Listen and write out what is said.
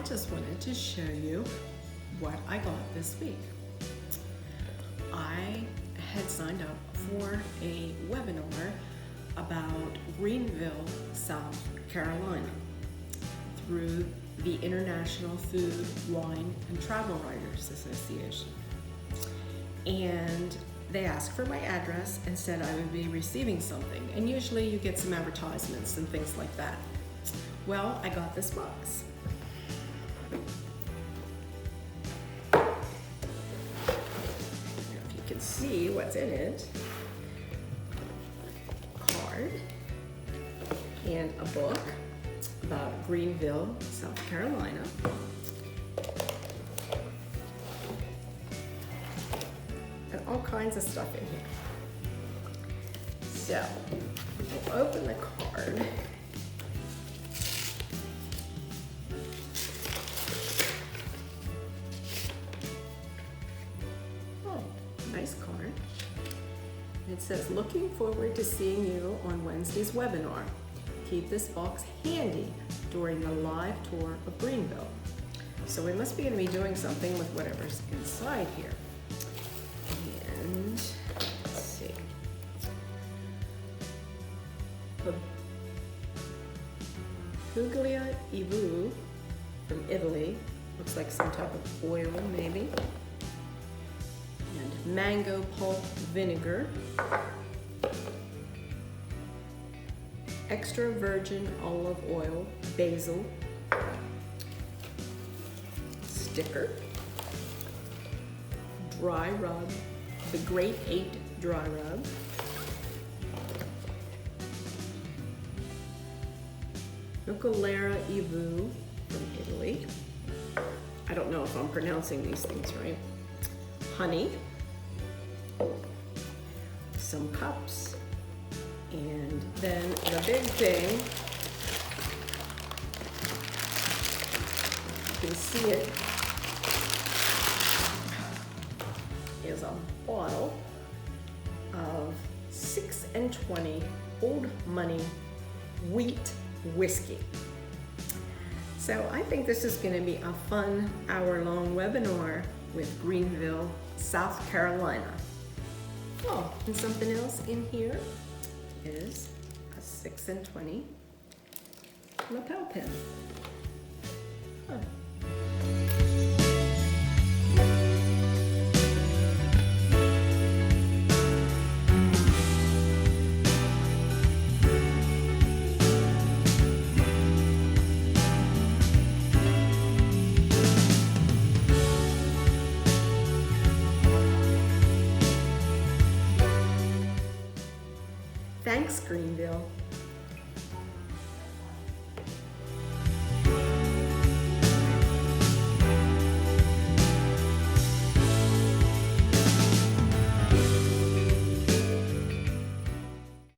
just wanted to show you what I got this week. I had signed up for a webinar about Greenville, South Carolina through the International Food, Wine, and Travel Writers Association. And they asked for my address and said I would be receiving something. And usually you get some advertisements and things like that. Well, I got this box. I don't know if you can see what's in it. A card and a book about Greenville, South Carolina. And all kinds of stuff in here. So, we'll open the card. Nice card. It says, looking forward to seeing you on Wednesday's webinar. Keep this box handy during the live tour of Greenville. So we must be going to be doing something with whatever's inside here. And let's see. IFWTWA from Italy. Looks like some type of oil maybe. And mango pulp vinegar, extra virgin olive oil, basil, sticker, dry rub, the Great 8 dry rub, Nucleara Ivu from Italy. I don't know if I'm pronouncing these things right. Honey, some cups, and then the big thing, you can see it, is a bottle of 6 and 20 Old Money wheat whiskey. So I think this is going to be a fun hour-long webinar with Greenville, South Carolina. Oh, and something else in here is a 6 and 20 lapel pin. Huh. Thanks, Greenville.